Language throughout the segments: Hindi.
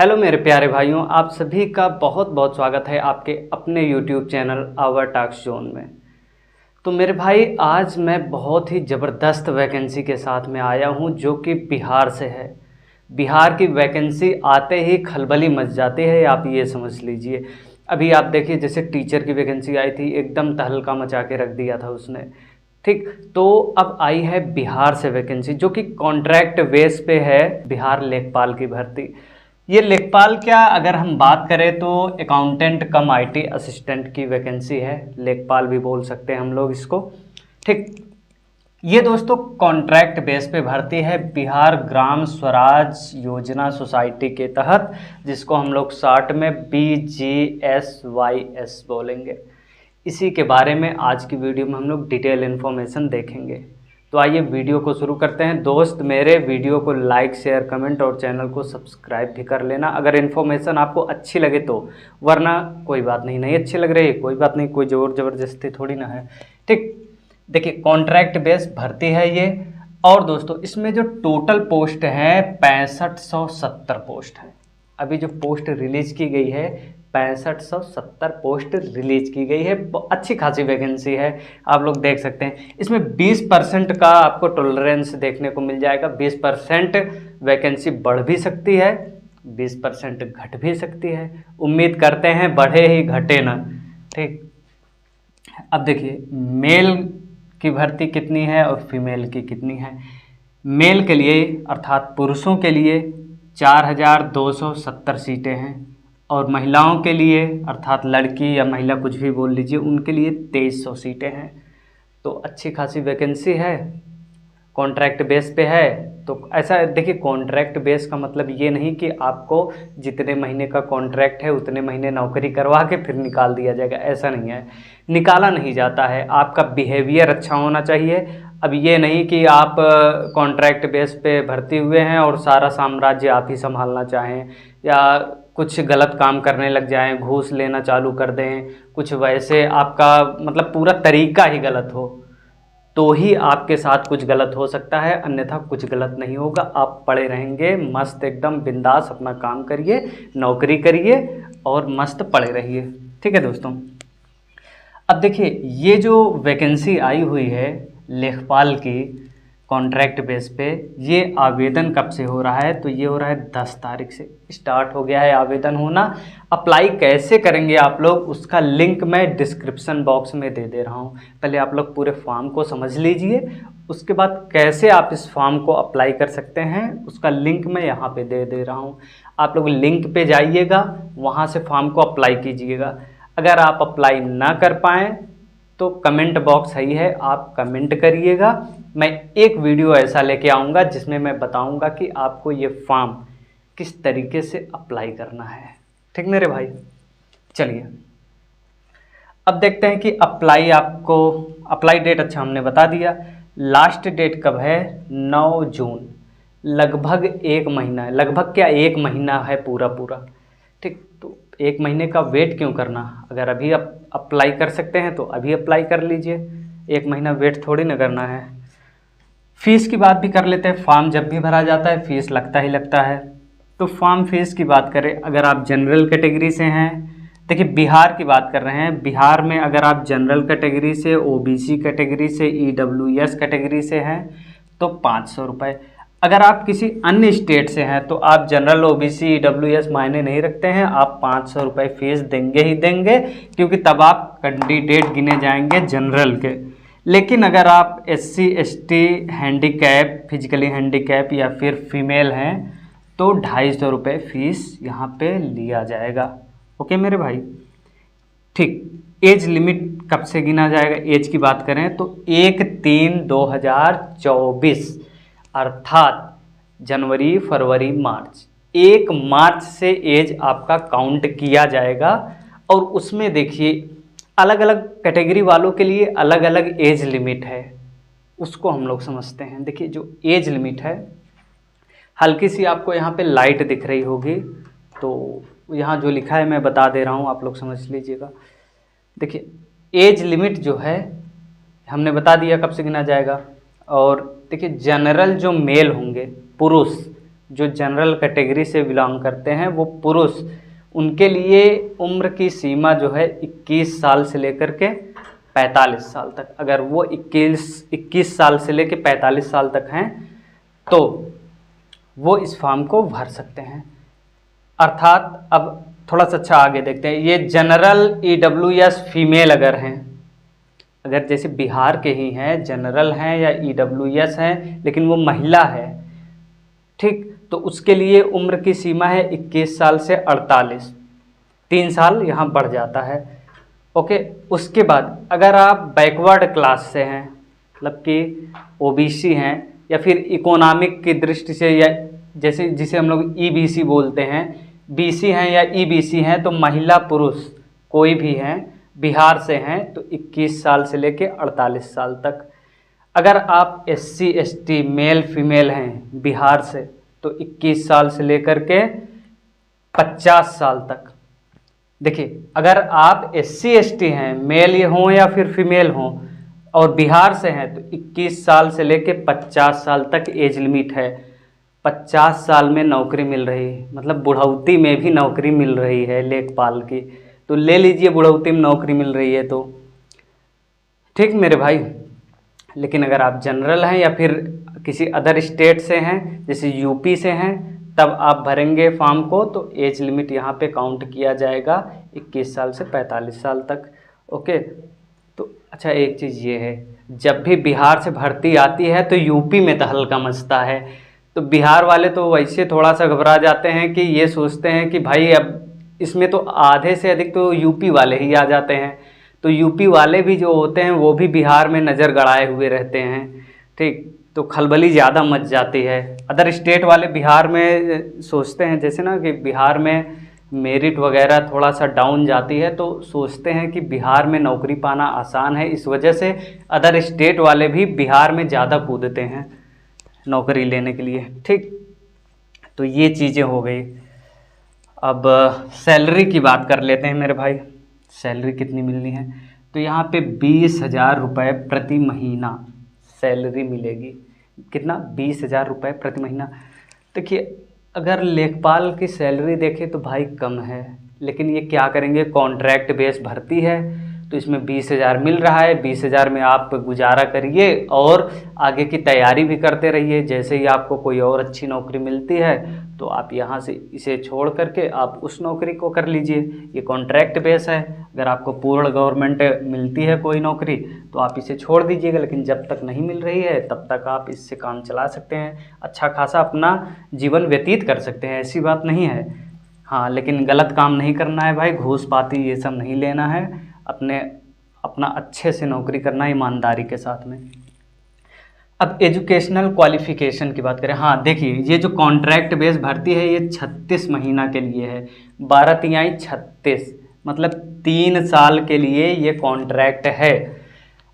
हेलो मेरे प्यारे भाइयों, आप सभी का बहुत बहुत स्वागत है आपके अपने YouTube channel our talks zone में। तो मेरे भाई, आज मैं बहुत ही ज़बरदस्त वैकेंसी के साथ में आया हूं जो कि बिहार से है। बिहार की वैकेंसी आते ही खलबली मच जाती है, आप ये समझ लीजिए। अभी आप देखिए, जैसे टीचर की वैकेंसी आई थी, एकदम तहलका मचा के रख दिया था उसने। ठीक, तो अब आई है बिहार से वैकेंसी जो कि कॉन्ट्रैक्ट बेस पे है, बिहार लेखपाल की भर्ती। ये लेखपाल क्या, अगर हम बात करें तो अकाउंटेंट कम आईटी असिस्टेंट की वैकेंसी है, लेखपाल भी बोल सकते हैं हम लोग इसको। ठीक, ये दोस्तों कॉन्ट्रैक्ट बेस पे भर्ती है बिहार ग्राम स्वराज योजना सोसाइटी के तहत, जिसको हम लोग शॉर्ट में BGSYS बोलेंगे। इसी के बारे में आज की वीडियो में हम लोग डिटेल इन्फॉर्मेशन देखेंगे। तो आइए वीडियो को शुरू करते हैं। दोस्त मेरे वीडियो को लाइक शेयर कमेंट और चैनल को सब्सक्राइब भी कर लेना अगर इन्फॉर्मेशन आपको अच्छी लगे तो, वरना कोई बात नहीं, नहीं अच्छी लग रही है कोई बात नहीं, कोई जोर ज़बरदस्ती थोड़ी ना है। ठीक, देखिए कॉन्ट्रैक्ट बेस भर्ती है ये। और दोस्तों इसमें जो टोटल पोस्ट है 6570 पोस्ट है। अभी जो पोस्ट रिलीज की गई है 6570 पोस्ट रिलीज की गई है। अच्छी खासी वैकेंसी है, आप लोग देख सकते हैं। इसमें 20% का आपको टॉलरेंस देखने को मिल जाएगा। 20% वैकेंसी बढ़ भी सकती है, 20% घट भी सकती है। उम्मीद करते हैं बढ़े ही घटे ना। ठीक, अब देखिए मेल की भर्ती कितनी है और फीमेल की कितनी है। मेल के लिए अर्थात पुरुषों के लिए 4270 सीटें हैं, और महिलाओं के लिए अर्थात लड़की या महिला कुछ भी बोल लीजिए, उनके लिए 2300 सीटें हैं। तो अच्छी खासी वैकेंसी है, कॉन्ट्रैक्ट बेस पे है। तो ऐसा देखिए, कॉन्ट्रैक्ट बेस का मतलब ये नहीं कि आपको जितने महीने का कॉन्ट्रैक्ट है उतने महीने नौकरी करवा के फिर निकाल दिया जाएगा, ऐसा नहीं है। निकाला नहीं जाता है, आपका बिहेवियर अच्छा होना चाहिए। अब ये नहीं कि आप कॉन्ट्रैक्ट बेस पे भर्ती हुए हैं और सारा साम्राज्य आप ही संभालना चाहें, या कुछ गलत काम करने लग जाएं, घूस लेना चालू कर दें, कुछ वैसे आपका मतलब पूरा तरीका ही गलत हो, तो ही आपके साथ कुछ गलत हो सकता है, अन्यथा कुछ गलत नहीं होगा। आप पड़े रहेंगे मस्त एकदम बिंदास, अपना काम करिए, नौकरी करिए और मस्त पड़े रहिए। ठीक है दोस्तों, अब देखिए ये जो वैकेंसी आई हुई है लेखपाल की कॉन्ट्रैक्ट बेस पे, ये आवेदन कब से हो रहा है? तो ये हो रहा है 10 तारीख से स्टार्ट हो गया है आवेदन होना। अप्लाई कैसे करेंगे आप लोग, उसका लिंक मैं डिस्क्रिप्शन बॉक्स में दे दे रहा हूँ। पहले आप लोग पूरे फॉर्म को समझ लीजिए, उसके बाद कैसे आप इस फॉर्म को अप्लाई कर सकते हैं उसका लिंक मैं यहाँ पे दे दे रहा हूँ। आप लोग लिंक पे जाइएगा, वहाँ से फॉर्म को अप्लाई कीजिएगा। अगर आप अप्लाई ना कर पाएँ तो कमेंट बॉक्स सही है, आप कमेंट करिएगा। मैं एक वीडियो ऐसा लेके आऊँगा जिसमें मैं बताऊँगा कि आपको ये फॉर्म किस तरीके से अप्लाई करना है। ठीक मेरे भाई, चलिए अब देखते हैं कि अप्लाई डेट, अच्छा हमने बता दिया। लास्ट डेट कब है? 9 जून। लगभग एक महीना है, लगभग क्या एक महीना है पूरा पूरा। ठीक, तो एक महीने का वेट क्यों करना? अगर अभी आप अप्लाई कर सकते हैं तो अभी अप्लाई कर लीजिए, एक महीना वेट थोड़ी ना करना है। फ़ीस की बात भी कर लेते हैं। फॉर्म जब भी भरा जाता है फ़ीस लगता ही लगता है। तो फॉर्म फीस की बात करें, अगर आप जनरल कैटेगरी से हैं, देखिए बिहार की बात कर रहे हैं, बिहार में अगर आप जनरल कैटेगरी से, OBC कैटेगरी से, EWS कैटेगरी से हैं तो 500 रुपये। अगर आप किसी अन्य स्टेट से हैं तो आप जनरल, OBC, EWS मायने नहीं रखते हैं, आप 500 रुपये फीस देंगे ही देंगे, क्योंकि तब आप कैंडिडेट गिने जाएंगे जनरल के। लेकिन अगर आप SC ST handicap, physically handicap या फिर फीमेल हैं तो 250 रुपये फीस यहाँ पे लिया जाएगा। ओके मेरे भाई, ठीक। एज लिमिट कब से गिना जाएगा? एज की बात करें तो 1/3/2024 अर्थात जनवरी फरवरी मार्च, 1 मार्च से एज आपका काउंट किया जाएगा। और उसमें देखिए अलग अलग कैटेगरी वालों के लिए अलग अलग एज लिमिट है, उसको हम लोग समझते हैं। देखिए जो एज लिमिट है, हल्की सी आपको यहाँ पे लाइट दिख रही होगी, तो यहाँ जो लिखा है मैं बता दे रहा हूँ, आप लोग समझ लीजिएगा। देखिए एज लिमिट जो है हमने बता दिया कब से गिना जाएगा। और देखिए जनरल जो मेल होंगे, पुरुष जो जनरल कैटेगरी से बिलोंग करते हैं वो पुरुष, उनके लिए उम्र की सीमा जो है 21 साल से लेकर के 45 साल तक। अगर वो 21 साल से लेकर 45 साल तक हैं तो वो इस फॉर्म को भर सकते हैं। अर्थात अब थोड़ा सा अच्छा आगे देखते हैं, ये जनरल EWS फीमेल अगर हैं, अगर जैसे बिहार के ही हैं, जनरल हैं या EWS हैं लेकिन वो महिला है, ठीक, तो उसके लिए उम्र की सीमा है 21 साल से 48, 3 साल यहाँ बढ़ जाता है। ओके, उसके बाद अगर आप बैकवर्ड क्लास से हैं, मतलब कि OBC हैं या फिर इकोनॉमिक की दृष्टि से, या जैसे जिसे हम लोग EBC बोलते हैं, BC हैं या EBC हैं, तो महिला पुरुष कोई भी हैं, बिहार से हैं तो 21 साल से लेके 48 साल तक। अगर आप SC ST मेल फीमेल हैं बिहार से तो 21 साल से लेकर के 50 साल तक। देखिए, अगर आप SC ST हैं, मेल हों या फिर फीमेल हों और बिहार से हैं तो 21 साल से लेके 50 साल तक एज लिमिट है। 50 साल में नौकरी मिल रही है, मतलब बुढ़ौती में भी नौकरी मिल रही है लेखपाल की, तो ले लीजिए, बुढ़ौती में नौकरी मिल रही है तो ठीक मेरे भाई। लेकिन अगर आप जनरल हैं या फिर किसी अदर स्टेट से हैं, जैसे यूपी से हैं, तब आप भरेंगे फॉर्म को तो एज लिमिट यहाँ पे काउंट किया जाएगा 21 साल से 45 साल तक। ओके, तो अच्छा एक चीज़ ये है, जब भी बिहार से भर्ती आती है तो यूपी में तहलका मचता है, तो बिहार वाले तो वैसे थोड़ा सा घबरा जाते हैं कि ये सोचते हैं कि भाई अब इसमें तो आधे से अधिक तो यूपी वाले ही आ जाते हैं, तो यूपी वाले भी जो होते हैं वो भी बिहार में नज़र गड़ाए हुए रहते हैं, ठीक, तो खलबली ज़्यादा मच जाती है। अदर स्टेट वाले बिहार में सोचते हैं, जैसे ना कि बिहार में मेरिट वगैरह थोड़ा सा डाउन जाती है तो सोचते हैं कि बिहार में नौकरी पाना आसान है, इस वजह से अदर स्टेट वाले भी बिहार में ज़्यादा कूदते हैं नौकरी लेने के लिए, ठीक। तो ये चीज़ें हो गई। अब सैलरी की बात कर लेते हैं मेरे भाई, सैलरी कितनी मिलनी है, तो यहाँ पे 20,000 रुपये प्रति महीना सैलरी मिलेगी। कितना? 20,000 रुपये प्रति महीना। देखिए, अगर लेखपाल की सैलरी देखें तो भाई कम है, लेकिन ये क्या करेंगे, कॉन्ट्रैक्ट बेस भर्ती है तो इसमें 20,000 मिल रहा है। 20,000 में आप गुजारा करिए और आगे की तैयारी भी करते रहिए। जैसे ही आपको कोई और अच्छी नौकरी मिलती है तो आप यहाँ से इसे छोड़ करके आप उस नौकरी को कर लीजिए। ये कॉन्ट्रैक्ट बेस है, अगर आपको पूर्ण गवर्नमेंट मिलती है कोई नौकरी तो आप इसे छोड़ दीजिएगा, लेकिन जब तक नहीं मिल रही है तब तक आप इससे काम चला सकते हैं, अच्छा खासा अपना जीवन व्यतीत कर सकते हैं, ऐसी बात नहीं है। हाँ, लेकिन गलत काम नहीं करना है भाई, घूस पाती ये सब नहीं लेना है, अपना अच्छे से नौकरी करना ईमानदारी के साथ में। अब एजुकेशनल क्वालिफ़िकेशन की बात करें, हाँ देखिए, ये जो कॉन्ट्रैक्ट बेस भर्ती है ये 36 महीना के लिए है, 12 तिहाई 36, मतलब 3 साल के लिए ये कॉन्ट्रैक्ट है।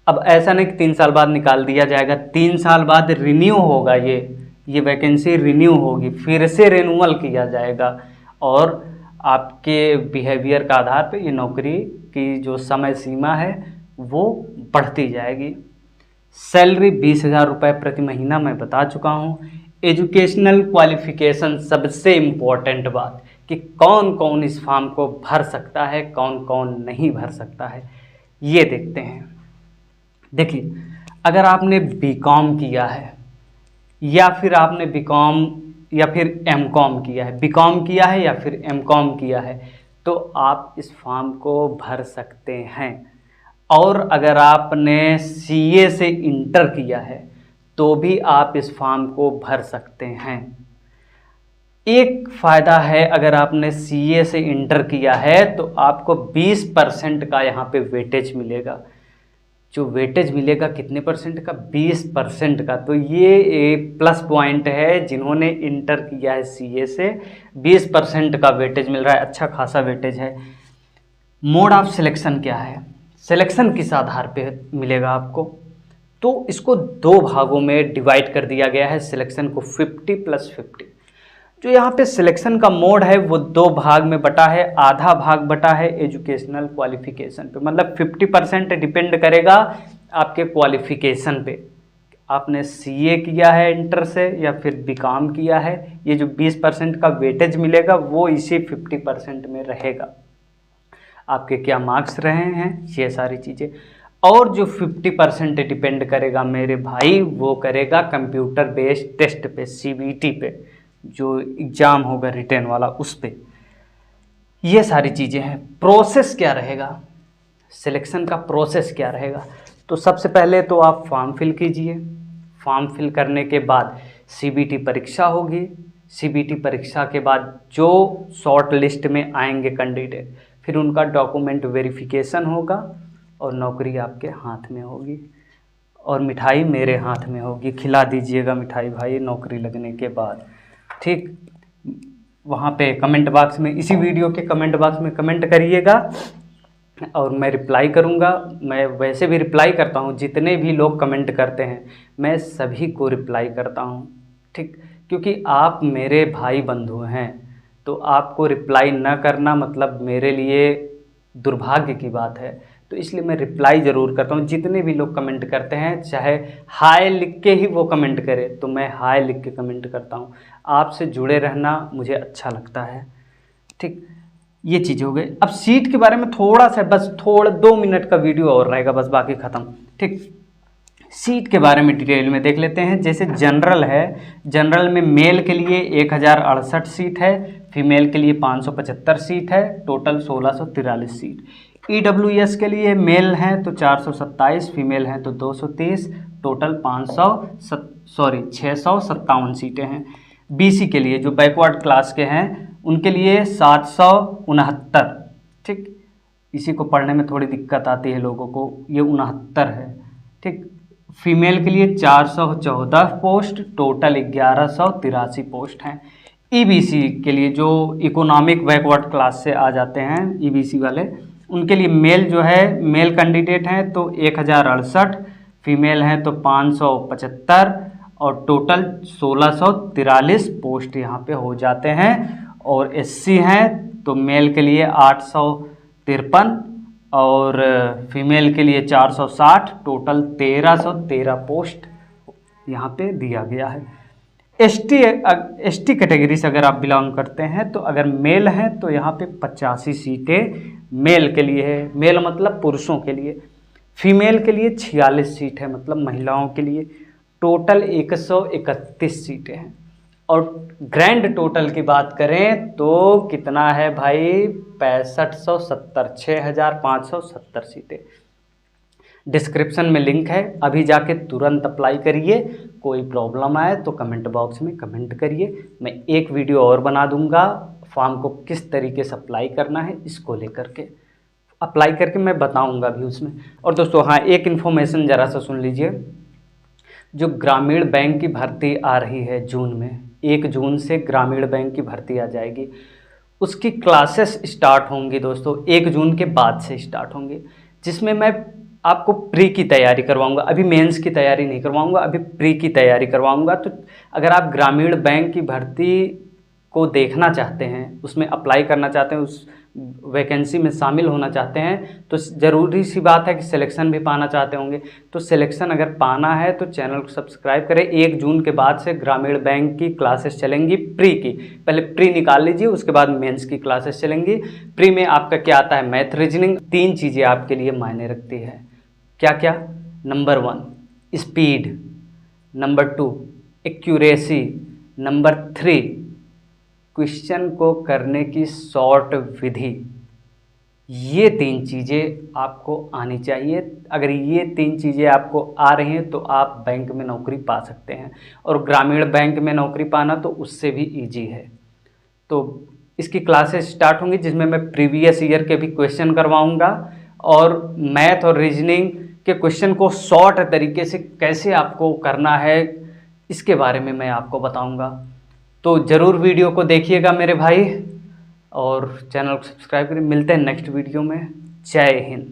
अब ऐसा नहीं कि 3 साल बाद निकाल दिया जाएगा, 3 साल बाद रिन्यू होगा, ये वैकेंसी रिन्यू होगी, फिर से रिन्यूअल किया जाएगा और आपके बिहेवियर का आधार पे ये नौकरी की जो समय सीमा है वो बढ़ती जाएगी। सैलरी 20,000 रुपये प्रति महीना मैं बता चुका हूँ। एजुकेशनल क्वालिफ़िकेशन सबसे इम्पोर्टेंट बात कि कौन कौन इस फॉर्म को भर सकता है, कौन कौन नहीं भर सकता है, ये देखते हैं। देखिए, अगर आपने बीकॉम किया है या फिर आपने बीकॉम या फिर एमकॉम किया है, बीकॉम किया है या फिर एमकॉम किया है तो आप इस फॉर्म को भर सकते हैं। और अगर आपने सीए से इंटर किया है तो भी आप इस फॉर्म को भर सकते हैं। एक फ़ायदा है, अगर आपने सीए से इंटर किया है तो आपको 20% का यहाँ पे वेटेज मिलेगा। जो वेटेज मिलेगा कितने परसेंट का? 20% का। तो ये एक प्लस पॉइंट है, जिन्होंने इंटर किया है सीए से 20% का वेटेज मिल रहा है, अच्छा खासा वेटेज है। मोड ऑफ सिलेक्शन क्या है, सिलेक्शन किस आधार पे मिलेगा आपको, तो इसको 2 भागों में डिवाइड कर दिया गया है सिलेक्शन को, 50+50। जो यहाँ पे सिलेक्शन का मोड है वो 2 भाग में बटा है, आधा भाग बटा है एजुकेशनल क्वालिफ़िकेशन पे, मतलब 50% डिपेंड करेगा आपके क्वालिफ़िकेशन पे, आपने सीए किया है इंटर से या फिर बीकॉम किया है, ये जो 20% का वेटेज मिलेगा वो इसी 50% में रहेगा। आपके क्या मार्क्स रहे हैं, ये सारी चीज़ें। और जो 50% डिपेंड करेगा मेरे भाई, वो करेगा कंप्यूटर बेस्ड टेस्ट पे, सीबीटी पे, जो एग्ज़ाम होगा रिटेन वाला, उस पे। ये सारी चीज़ें हैं। प्रोसेस क्या रहेगा, सिलेक्शन का प्रोसेस क्या रहेगा, तो सबसे पहले तो आप फॉर्म फिल कीजिए। फॉर्म फिल करने के बाद सीबीटी परीक्षा होगी। सीबीटी परीक्षा के बाद जो शॉर्ट लिस्ट में आएंगे कैंडिडेट, फिर उनका डॉक्यूमेंट वेरिफिकेशन होगा और नौकरी आपके हाथ में होगी। और मिठाई मेरे हाथ में होगी, खिला दीजिएगा मिठाई भाई नौकरी लगने के बाद, ठीक। वहाँ पे कमेंट बॉक्स में, इसी वीडियो के कमेंट बॉक्स में कमेंट करिएगा और मैं रिप्लाई करूँगा। मैं वैसे भी रिप्लाई करता हूँ, जितने भी लोग कमेंट करते हैं मैं सभी को रिप्लाई करता हूँ, ठीक। क्योंकि आप मेरे भाई बंधु हैं, तो आपको रिप्लाई न करना मतलब मेरे लिए दुर्भाग्य की बात है। तो इसलिए मैं रिप्लाई ज़रूर करता हूँ। जितने भी लोग कमेंट करते हैं, चाहे हाय लिख के ही वो कमेंट करे, तो मैं हाय लिख के कमेंट करता हूँ। आपसे जुड़े रहना मुझे अच्छा लगता है, ठीक। ये चीज़ हो गई। अब सीट के बारे में थोड़ा सा, बस थोड़ा 2 मिनट का वीडियो और रहेगा, बस बाकी ख़त्म, ठीक। सीट के बारे में डिटेल में देख लेते हैं। जैसे जनरल है, जनरल में मेल के लिए 1068 सीट है, फीमेल के लिए 575 सीट है, टोटल 1643 सीट। ईडब्ल्यूएस के लिए मेल हैं तो 427, फीमेल हैं तो 230, टोटल 657 सीटें हैं। बीसी के लिए जो बैकवर्ड क्लास के हैं उनके लिए 769, ठीक। इसी को पढ़ने में थोड़ी दिक्कत आती है लोगों को, ये 69 है, ठीक। फीमेल के लिए 414 पोस्ट, टोटल 1183 पोस्ट हैं। ईबीसी के लिए जो इकोनॉमिक बैकवर्ड क्लास से आ जाते हैं ईबीसी वाले, उनके लिए मेल जो है, मेल कैंडिडेट हैं तो 1068, फीमेल हैं तो 575 और टोटल 1643 पोस्ट यहाँ पे हो जाते हैं। और एससी हैं तो मेल के लिए 853 और फीमेल के लिए 460, टोटल 1313 पोस्ट यहाँ पे दिया गया है। एसटी कैटेगरी से अगर आप बिलोंग करते हैं तो अगर मेल हैं तो यहाँ पे 85 सीटें मेल के लिए है, मेल मतलब पुरुषों के लिए। फीमेल के लिए 46 सीट है, मतलब महिलाओं के लिए। टोटल 131 सीटें हैं। और ग्रैंड टोटल की बात करें तो कितना है भाई, 6570, 6570 सीटें। डिस्क्रिप्शन में लिंक है, अभी जाके तुरंत अप्लाई करिए। कोई प्रॉब्लम आए तो कमेंट बॉक्स में कमेंट करिए। मैं एक वीडियो और बना दूंगा फॉर्म को किस तरीके से अप्लाई करना है, इसको लेकर के अप्लाई करके मैं बताऊंगा भी उसमें। और दोस्तों हाँ, एक इन्फॉर्मेशन ज़रा सा सुन लीजिए। जो ग्रामीण बैंक की भर्ती आ रही है जून में, 1 जून से ग्रामीण बैंक की भर्ती आ जाएगी, उसकी क्लासेस स्टार्ट होंगी दोस्तों, 1 जून के बाद से स्टार्ट होंगी, जिसमें मैं आपको प्री की तैयारी करवाऊंगा। अभी मेंस की तैयारी नहीं करवाऊंगा, अभी प्री की तैयारी करवाऊंगा। तो अगर आप ग्रामीण बैंक की भर्ती को देखना चाहते हैं, उसमें अप्लाई करना चाहते हैं, उस वैकेंसी में शामिल होना चाहते हैं, तो ज़रूरी सी बात है कि सिलेक्शन भी पाना चाहते होंगे। तो सिलेक्शन अगर पाना है तो चैनल को सब्सक्राइब करें। 1 जून के बाद से ग्रामीण बैंक की क्लासेस चलेंगी प्री की। पहले प्री निकाल लीजिए, उसके बाद मेंस की क्लासेस चलेंगी। प्री में आपका क्या आता है, मैथ, रीजनिंग। 3 चीज़ें आपके लिए मायने रखती है। क्या क्या? Number 1 speed, number 2 accuracy, number 3 question को करने की शॉर्ट विधि। ये 3 चीज़ें आपको आनी चाहिए। अगर ये 3 चीज़ें आपको आ रही हैं तो आप बैंक में नौकरी पा सकते हैं। और ग्रामीण बैंक में नौकरी पाना तो उससे भी इजी है। तो इसकी क्लासेस स्टार्ट होंगी, जिसमें मैं प्रीवियस ईयर के भी क्वेश्चन करवाऊंगा और मैथ और रीजनिंग के क्वेश्चन को शॉर्ट तरीके से कैसे आपको करना है, इसके बारे में मैं आपको बताऊंगा। तो ज़रूर वीडियो को देखिएगा मेरे भाई और चैनल को सब्सक्राइब करें। मिलते हैं नेक्स्ट वीडियो में। जय हिंद।